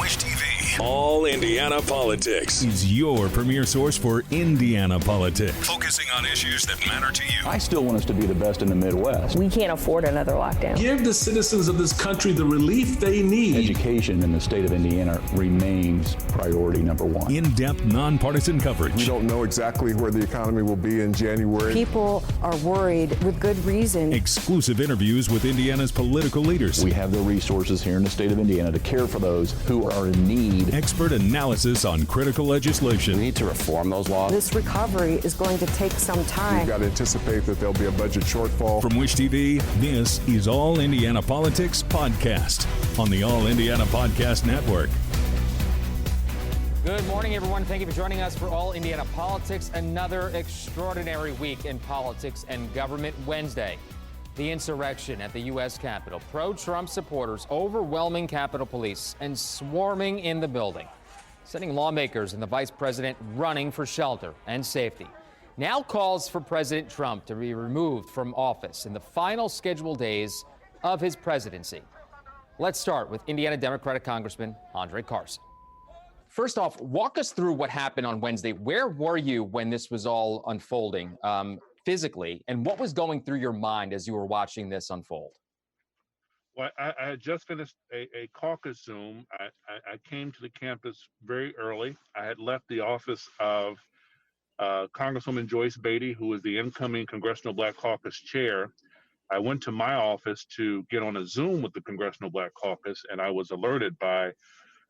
Wish TV. All Indiana Politics is your premier source for Indiana politics. Focusing on issues that matter to you. I still want us to be the best in the Midwest. We can't afford another lockdown. Give the citizens of this country the relief they need. Education in the state of Indiana remains priority number one. In-depth, nonpartisan coverage. We don't know exactly where the economy will be in January. People are worried with good reason. Exclusive interviews with Indiana's political leaders. We have the resources here in the state of Indiana to care for those who are in need. Expert analysis on critical legislation. We need to reform those laws. This recovery is going to take some time. We've got to anticipate that there'll be a budget shortfall. From Wish TV, this is All Indiana Politics Podcast on the All Indiana Podcast Network. Good morning, everyone. Thank you for joining us for All Indiana Politics. Another extraordinary week in politics and government. Wednesday, the insurrection at the U.S. Capitol. Pro-Trump supporters overwhelming Capitol Police and swarming in the building, sending lawmakers and the vice president running for shelter and safety. Now calls for President Trump to be removed from office in the final scheduled days of his presidency. Let's start with Indiana Democratic Congressman Andre Carson. First off, walk us through what happened on Wednesday. Where were you when this was all unfolding physically, and what was going through your mind as you were watching this unfold? Well, I had just finished a caucus Zoom. I came to the campus very early. I had left the office of Congresswoman Joyce Beatty, who is the incoming Congressional Black Caucus chair. I went to my office to get on a Zoom with the Congressional Black Caucus, and I was alerted by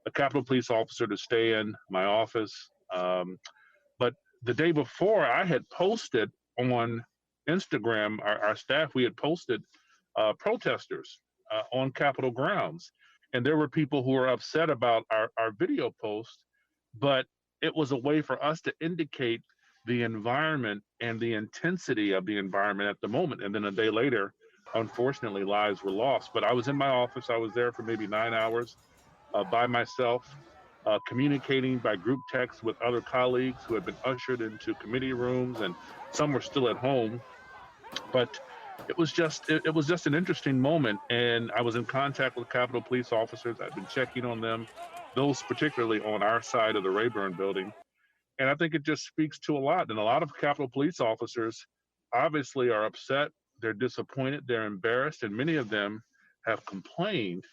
a Capitol Police officer to stay in my office. But the day before, I had posted on Instagram, our staff, we had posted protesters on Capitol grounds. And there were people who were upset about our video post, but it was a way for us to indicate the environment and the intensity of the environment at the moment. And then a day later, unfortunately, lives were lost. But I was in my office. I was there for maybe 9 hours by myself, communicating by group text with other colleagues who had been ushered into committee rooms, and some were still at home. But it was just an interesting moment. And I was in contact with Capitol Police officers. I've been checking on them, those particularly on our side of the Rayburn building. And I think it just speaks to a lot. And a lot of Capitol Police officers obviously are upset. They're disappointed. They're embarrassed. And many of them have complained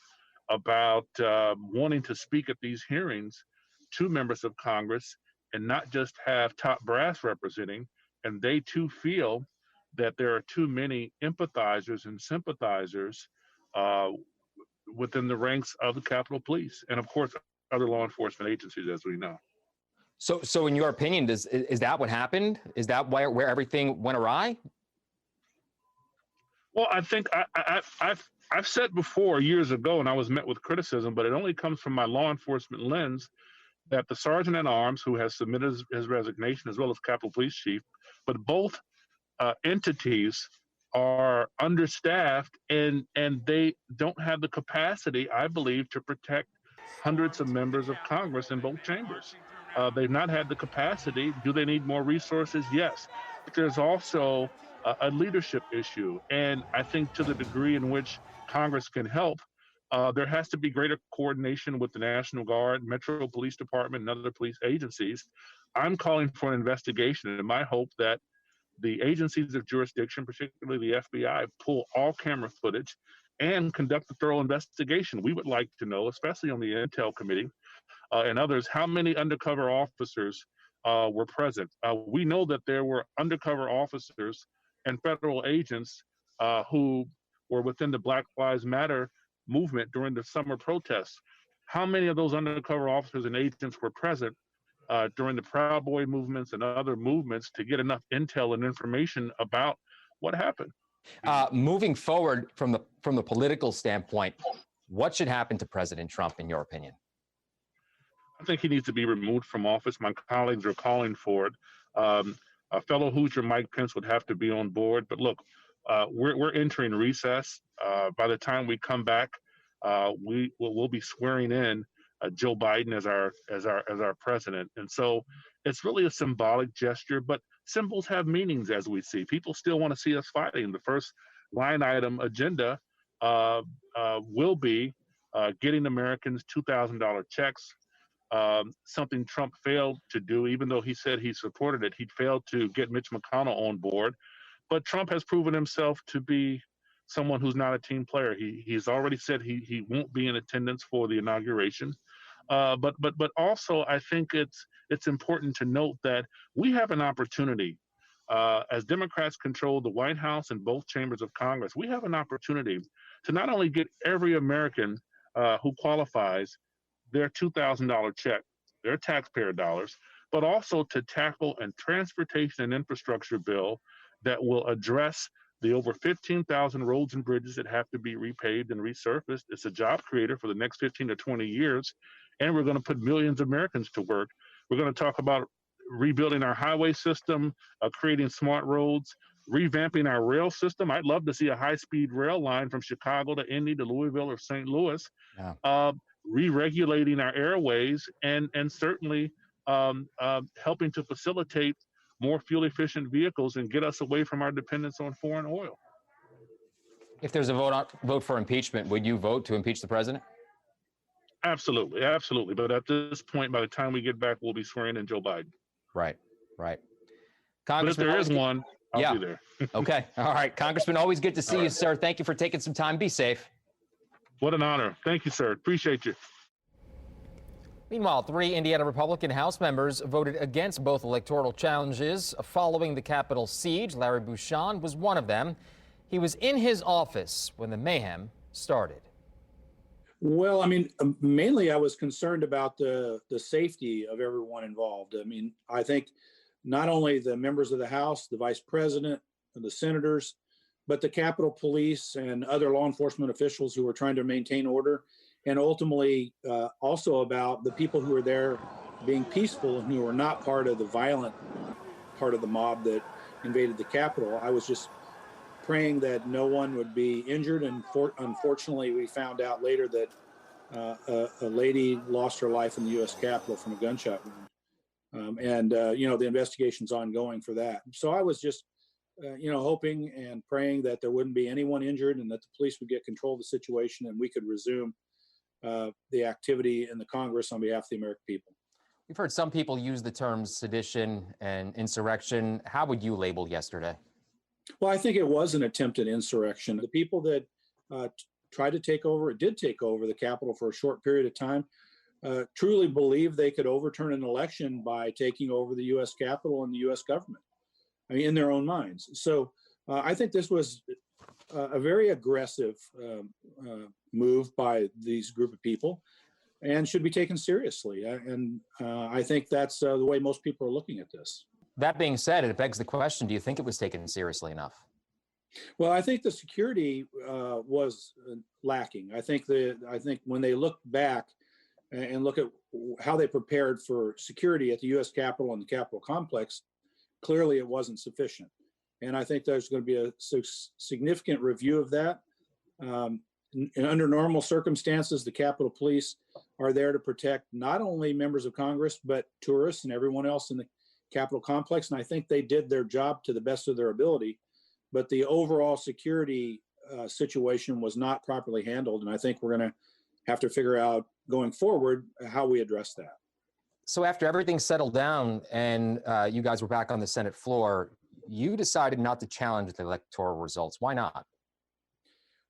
about wanting to speak at these hearings to members of Congress and not just have top brass representing. And they too feel that there are too many empathizers and sympathizers within the ranks of the Capitol Police and, of course, other law enforcement agencies, as we know. So in your opinion, is that what happened? Is that where everything went awry? Well, I think I've said before years ago, and I was met with criticism, but it only comes from my law enforcement lens, that the sergeant at arms who has submitted his resignation, as well as Capitol Police Chief, but both entities are understaffed and they don't have the capacity, I believe, to protect hundreds of members of Congress in both chambers. They've not had the capacity. Do they need more resources? Yes. But there's also a leadership issue. And I think to the degree in which Congress can help, there has to be greater coordination with the National Guard, Metro Police Department, and other police agencies. I'm calling for an investigation, and my hope that the agencies of jurisdiction, particularly the FBI, pull all camera footage and conduct a thorough investigation. We would like to know, especially on the Intel Committee and others, how many undercover officers were present. We know that there were undercover officers and federal agents who were within the Black Lives Matter movement during the summer protests. How many of those undercover officers and agents were present during the Proud Boy movements and other movements to get enough intel and information about what happened? Moving forward from the political standpoint, what should happen to President Trump, in your opinion? I think he needs to be removed from office. My colleagues are calling for it. A fellow Hoosier, Mike Pence, would have to be on board. But look, we're entering recess. By the time we come back, we'll be swearing in Joe Biden as our president. And so it's really a symbolic gesture, but symbols have meanings, as we see. People still want to see us fighting. The first line item agenda will be getting Americans $2,000 checks, something Trump failed to do, even though he said he supported it. He failed to get Mitch McConnell on board. But Trump has proven himself to be someone who's not a team player. He's already said he won't be in attendance for the inauguration. But also, I think it's important to note that we have an opportunity, as Democrats control the White House and both chambers of Congress. We have an opportunity to not only get every American who qualifies their $2,000 check, their taxpayer dollars, but also to tackle a transportation and infrastructure bill that will address the over 15,000 roads and bridges that have to be repaved and resurfaced. It's a job creator for the next 15 to 20 years, and we're going to put millions of Americans to work. We're going to talk about rebuilding our highway system, creating smart roads, revamping our rail system. I'd love to see a high-speed rail line from Chicago to Indy to Louisville or St. Louis. Yeah. Re-regulating our airways, and certainly helping to facilitate more fuel-efficient vehicles and get us away from our dependence on foreign oil. If there's a vote for impeachment, would you vote to impeach the president? Absolutely, absolutely. But at this point, by the time we get back, we'll be swearing in Joe Biden. Right. But if there is one, I'll be there. Okay. All right. Congressman, always good to see you, sir. Thank you for taking some time. Be safe. What an honor. Thank you, sir. Appreciate you. Meanwhile, 3 Indiana Republican House members voted against both electoral challenges following the Capitol siege. Larry Bouchon was one of them. He was in his office when the mayhem started. Well, I mean, mainly I was concerned about the safety of everyone involved. I mean, I think not only the members of the House, the vice president, the senators, but the Capitol Police and other law enforcement officials who were trying to maintain order, and ultimately also about the people who were there being peaceful and who were not part of the violent part of the mob that invaded the Capitol. I was just praying that no one would be injured, and unfortunately we found out later that a lady lost her life in the U.S. Capitol from a gunshot wound. The investigation's ongoing for that. So I was just hoping and praying that there wouldn't be anyone injured and that the police would get control of the situation and we could resume the activity in the Congress on behalf of the American people. We've heard some people use the terms sedition and insurrection. How would you label yesterday? Well, I think it was an attempt at insurrection. The people that tried to take over the Capitol for a short period of time, truly believed they could overturn an election by taking over the U.S. Capitol and the U.S. government. I mean, in their own minds. So I think this was a very aggressive move by these group of people and should be taken seriously. And I think that's the way most people are looking at this. That being said, it begs the question, do you think it was taken seriously enough? Well, I think the security was lacking. I think when they look back and look at how they prepared for security at the U.S. Capitol and the Capitol complex, clearly it wasn't sufficient. And I think there's going to be a significant review of that. Under normal circumstances, the Capitol Police are there to protect not only members of Congress, but tourists and everyone else in the Capitol complex. And I think they did their job to the best of their ability. But the overall security situation was not properly handled. And I think we're going to have to figure out going forward how we address that. So after everything settled down and you guys were back on the Senate floor, you decided not to challenge the electoral results. Why not?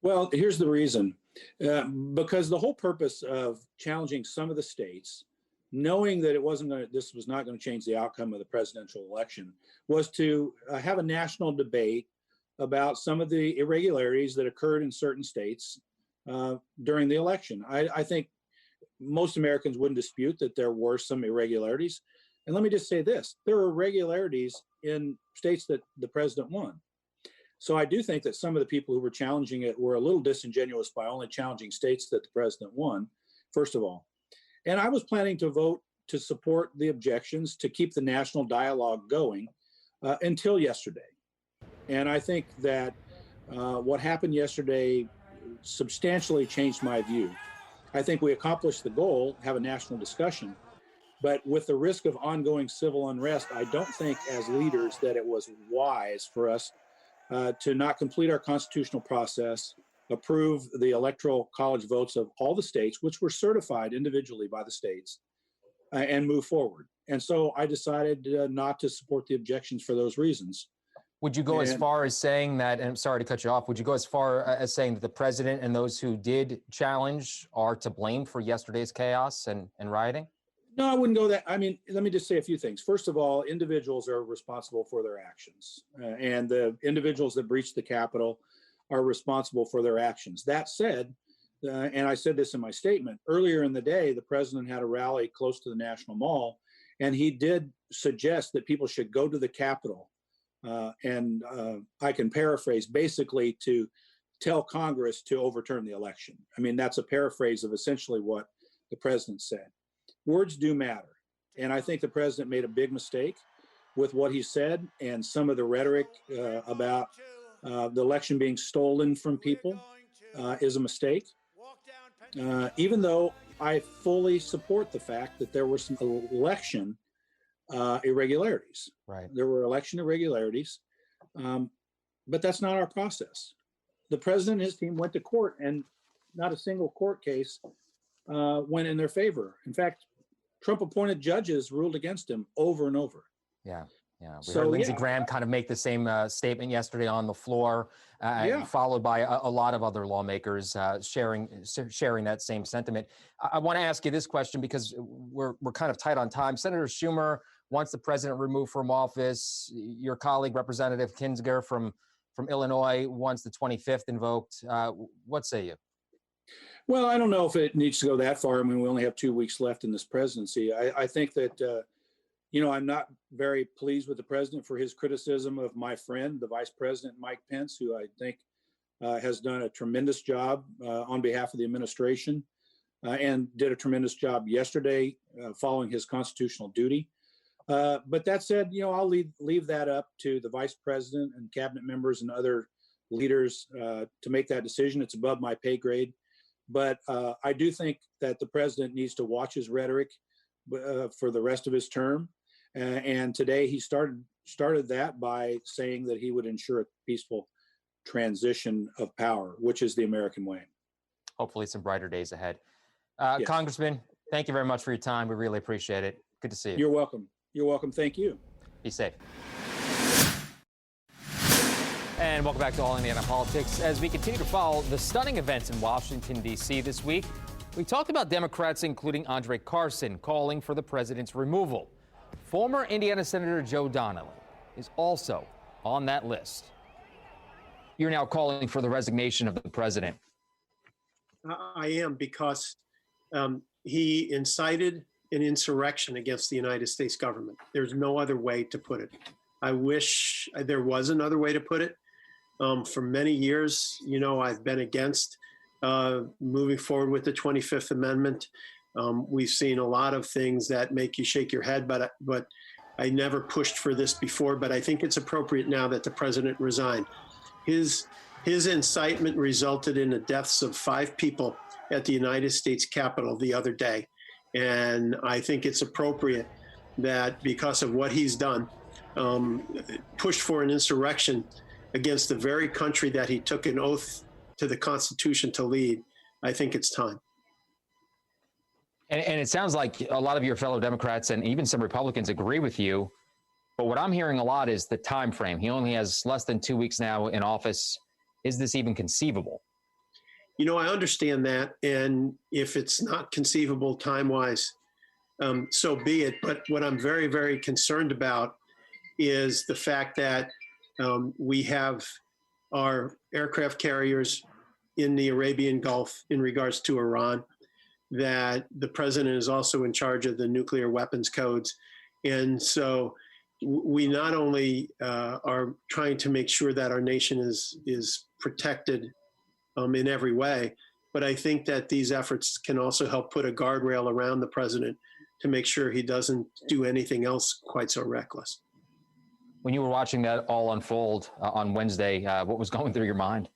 Well, here's the reason. Because the whole purpose of challenging some of the states, knowing that this was not going to change the outcome of the presidential election, was to have a national debate about some of the irregularities that occurred in certain states during the election. I think most Americans wouldn't dispute that there were some irregularities. And let me just say this, there were irregularities in states that the president won. So I do think that some of the people who were challenging it were a little disingenuous by only challenging states that the president won, first of all. And I was planning to vote to support the objections to keep the national dialogue going until yesterday. And I think that what happened yesterday substantially changed my view. I think we accomplished the goal, have a national discussion, but with the risk of ongoing civil unrest, I don't think as leaders that it was wise for us to not complete our constitutional process approve the electoral college votes of all the states, which were certified individually by the states, and move forward. And so I decided not to support the objections for those reasons. Would you go as far as saying that, and I'm sorry to cut you off, would you go as far as saying that the president and those who did challenge are to blame for yesterday's chaos and rioting? No, I wouldn't go that. I mean, let me just say a few things. First of all, individuals are responsible for their actions, and the individuals that breached the Capitol are responsible for their actions. That said, and I said this in my statement, earlier in the day, the president had a rally close to the National Mall, and he did suggest that people should go to the Capitol. And I can paraphrase, basically to tell Congress to overturn the election. I mean, that's a paraphrase of essentially what the president said. Words do matter. And I think the president made a big mistake with what he said, and some of the rhetoric about the election being stolen from people is a mistake. Even though I fully support the fact that there were some election irregularities. Right. There were election irregularities, but that's not our process. The president and his team went to court, and not a single court case went in their favor. In fact, Trump-appointed judges ruled against him over and over. Yeah. We heard Lindsey Graham kind of make the same statement yesterday on the floor, followed by a lot of other lawmakers sharing that same sentiment. I want to ask you this question because we're kind of tight on time. Senator Schumer wants the president removed from office. Your colleague, Representative Kinzinger from Illinois, wants the 25th invoked. What say you? Well, I don't know if it needs to go that far. I mean, we only have 2 weeks left in this presidency. I think that, I'm not very pleased with the president for his criticism of my friend, the Vice President Mike Pence, who I think has done a tremendous job on behalf of the administration and did a tremendous job yesterday following his constitutional duty. But that said, I'll leave that up to the Vice President and cabinet members and other leaders to make that decision. It's above my pay grade. But I do think that the president needs to watch his rhetoric for the rest of his term. And today he started that by saying that he would ensure a peaceful transition of power, which is the American way. Hopefully some brighter days ahead. Yes. Congressman, thank you very much for your time. We really appreciate it. Good to see you. You're welcome. You're welcome. Thank you. Be safe. And welcome back to All Indiana Politics. As we continue to follow the stunning events in Washington, D.C. this week, we talked about Democrats, including Andre Carson, calling for the president's removal. Former Indiana Senator Joe Donnelly is also on that list. You're now calling for the resignation of the president. I am, because he incited an insurrection against the United States government. There's no other way to put it. I wish there was another way to put it. For many years, I've been against moving forward with the 25th Amendment. We've seen a lot of things that make you shake your head, but I never pushed for this before. But I think it's appropriate now that the president resigned. His incitement resulted in the deaths of 5 people at the United States Capitol the other day. And I think it's appropriate that, because of what he's done, pushed for an insurrection against the very country that he took an oath to the Constitution to lead. I think it's time. And it sounds like a lot of your fellow Democrats and even some Republicans agree with you. But what I'm hearing a lot is the time frame. He only has less than 2 weeks now in office. Is this even conceivable? I understand that. And if it's not conceivable time-wise, so be it. But what I'm very, very concerned about is the fact that we have our aircraft carriers in the Arabian Gulf in regards to Iran, that the president is also in charge of the nuclear weapons codes. And so we not only are trying to make sure that our nation is protected in every way, but I think that these efforts can also help put a guardrail around the president to make sure he doesn't do anything else quite so reckless. When you were watching that all unfold on Wednesday, what was going through your mind?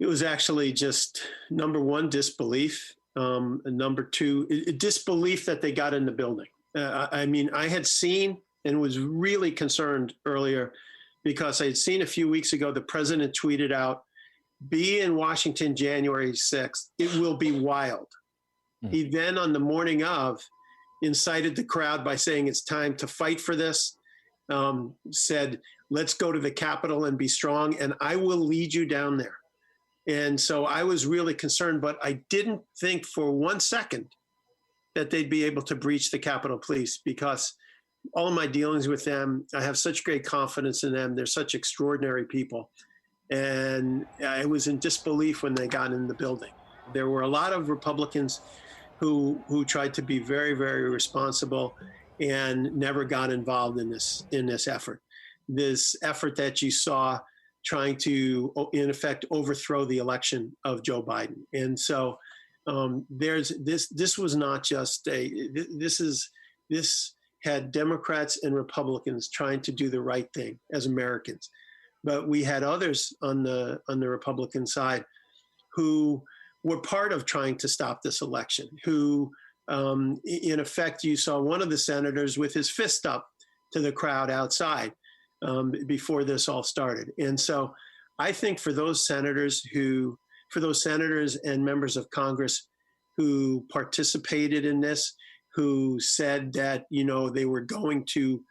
It was actually just, number one, disbelief. And number two, disbelief that they got in the building. I had seen and was really concerned earlier because I had seen a few weeks ago, the president tweeted out be in Washington January 6th. It will be wild. He then, on the morning of, incited the crowd by saying it's time to fight for this, said, let's go to the Capitol and be strong, and I will lead you down there. And so I was really concerned, but I didn't think for 1 second that they'd be able to breach the Capitol Police, because all of my dealings with them, I have such great confidence in them. They're such extraordinary people. And I was in disbelief when they got in the building. There were a lot of Republicans who tried to be very, very responsible and never got involved in this effort. This effort that you saw trying to, in effect, overthrow the election of Joe Biden. And so this was not just this had Democrats and Republicans trying to do the right thing as Americans. But we had others on the Republican side who were part of trying to stop this election, who, in effect, you saw one of the senators with his fist up to the crowd outside before this all started. And so I think for those senators and members of Congress who participated in this, who said that, they were going to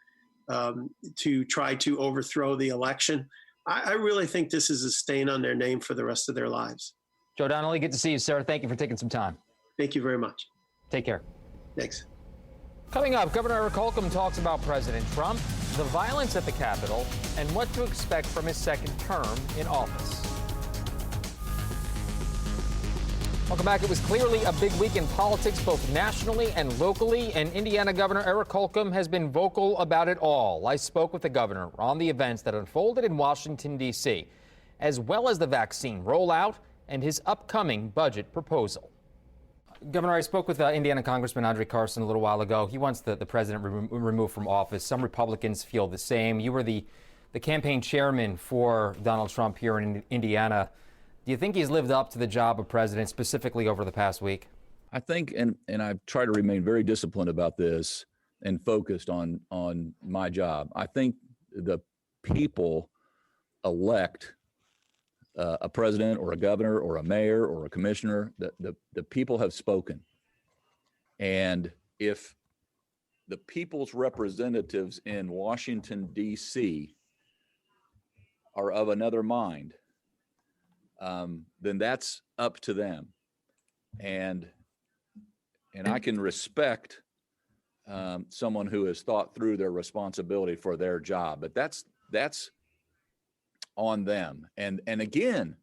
try to overthrow the election, I really think this is a stain on their name for the rest of their lives. Joe Donnelly, good to see you, sir. Thank you for taking some time. Thank you very much. Take care. Thanks. Coming up, Governor Eric Holcomb talks about President Trump, the violence at the Capitol, and what to expect from his second term in office. Welcome back. It was clearly a big week in politics, both nationally and locally, and Indiana Governor Eric Holcomb has been vocal about it all. I spoke with the governor on the events that unfolded in Washington, D.C., as well as the vaccine rollout and his upcoming budget proposal. Governor, I spoke with Indiana Congressman Andre Carson a little while ago. He wants the president removed from office. Some Republicans feel the same. You were the campaign chairman for Donald Trump here in Indiana. Do you think he's lived up to the job of president, specifically over the past week? I think, and I try to remain very disciplined about this and focused on my job. I think the people elect a president or a governor or a mayor or a commissioner. The people have spoken. And if the people's representatives in Washington, D.C. are of another mind, then that's up to them. And I can respect someone who has thought through their responsibility for their job, but that's on them. And again,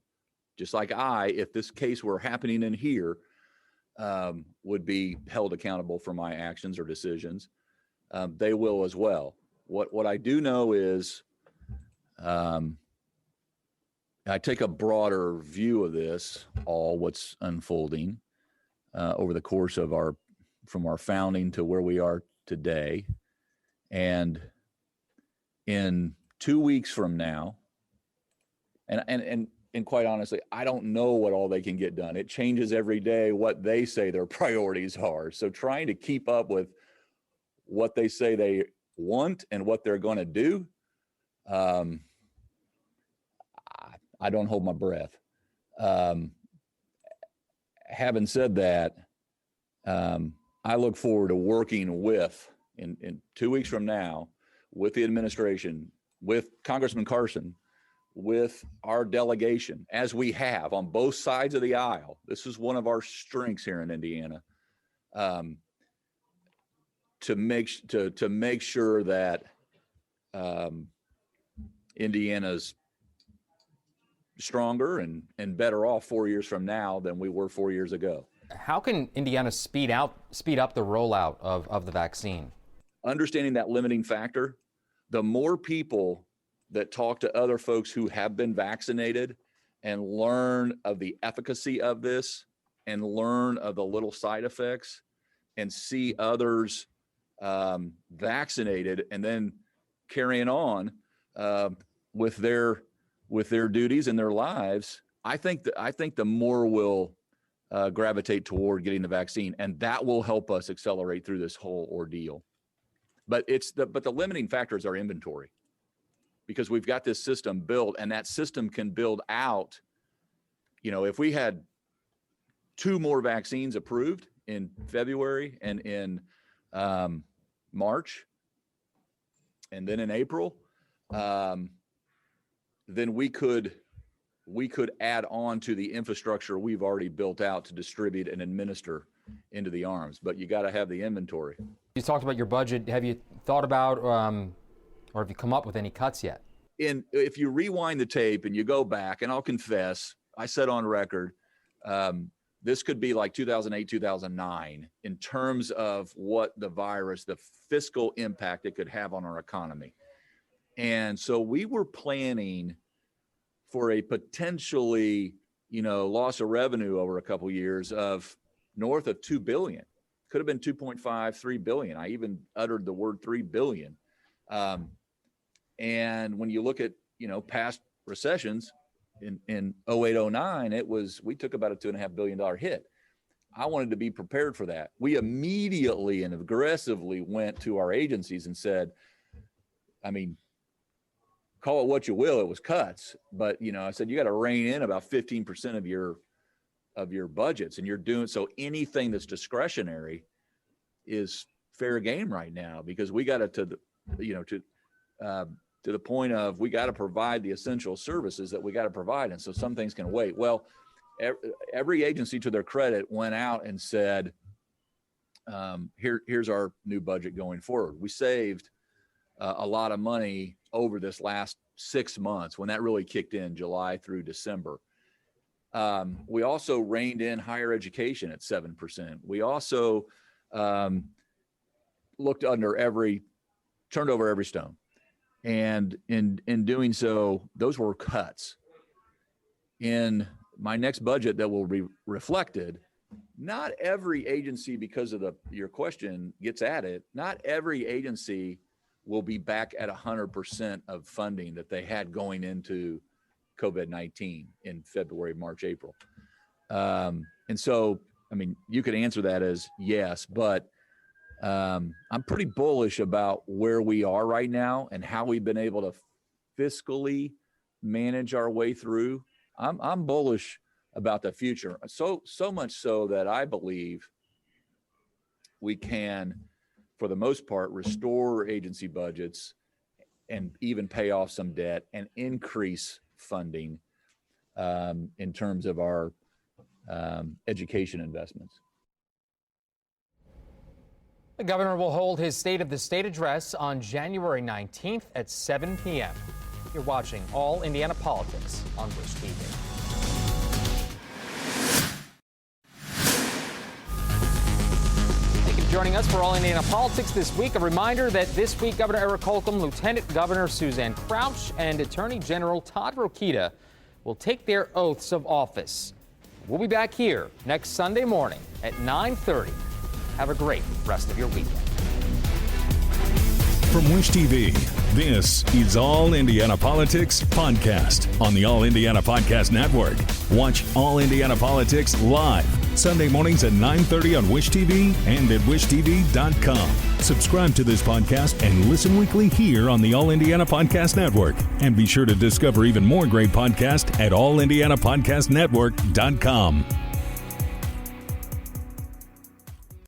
just like if this case were happening in here, would be held accountable for my actions or decisions, they will as well. What I do know is I take a broader view of this, what's unfolding over the course of from our founding to where we are today. And in 2 weeks from now, and quite honestly, I don't know what all they can get done. It changes every day what they say their priorities are. So trying to keep up with what they say they want and what they're going to do, I don't hold my breath. Having said that, I look forward to working with, in 2 weeks from now, with the administration, with Congressman Carson, with our delegation, as we have on both sides of the aisle. This is one of our strengths here in Indiana, to make sure that Indiana's stronger and better off 4 years from now than we were 4 years ago. How can Indiana speed up the rollout of the vaccine? Understanding that limiting factor, the more people that talk to other folks who have been vaccinated and learn of the efficacy of this and learn of the little side effects and see others vaccinated and then carrying on with their duties and their lives, I think the more will gravitate toward getting the vaccine, and that will help us accelerate through this whole ordeal. But the limiting factor is our inventory, because we've got this system built, and that system can build out if we had 2 more vaccines approved in February and in March, and then in April, then we could add on to the infrastructure we've already built out to distribute and administer into the arms. But you got to have the inventory. You talked about your budget. Have you thought about, or have you come up with any cuts yet? If you rewind the tape and you go back, and I'll confess, I said on record, this could be like 2008, 2009 in terms of what the virus, the fiscal impact it could have on our economy. And so we were planning for a potentially, loss of revenue over a couple of years of north of $2 billion. Could have been 2.5, $3 billion. I even uttered the word $3 billion. And when you look at, past recessions in 08, 09, we took about a $2.5 billion hit. I wanted to be prepared for that. We immediately and aggressively went to our agencies and said, call it what you will, it was cuts. But, I said, you got to rein in about 15% of your budgets, and you're doing so anything that's discretionary is fair game right now, because we got it to the point of we got to provide the essential services that we got to provide. And so some things can wait. Well, every agency, to their credit, went out and said, here's our new budget going forward. We saved a lot of money over this last 6 months when that really kicked in, July through December. We also reined in higher education at 7%. We also turned over every stone. And in doing so, those were cuts. In my next budget that will be reflected, not every agency, because of your question, gets at it. Not every agency will be back at 100% of funding that they had going into COVID-19 in February, March, April. And so, you could answer that as yes, but I'm pretty bullish about where we are right now and how we've been able to fiscally manage our way through. I'm bullish about the future. So much so that I believe we can, for the most part, restore agency budgets and even pay off some debt and increase funding in terms of our education investments. The governor will hold his State of the State address on January 19th at 7 p.m. You're watching All Indiana Politics on Wish TV. Thank you for joining us for All Indiana Politics this week. A reminder that this week, Governor Eric Holcomb, Lieutenant Governor Suzanne Crouch, and Attorney General Todd Rokita will take their oaths of office. We'll be back here next Sunday morning at 9:30. Have a great rest of your weekend. From Wish TV, this is All Indiana Politics Podcast on the All Indiana Podcast Network. Watch All Indiana Politics live Sunday mornings at 9:30 on Wish TV and at wishtv.com. Subscribe to this podcast and listen weekly here on the All Indiana Podcast Network. And be sure to discover even more great podcasts at allindianapodcastnetwork.com.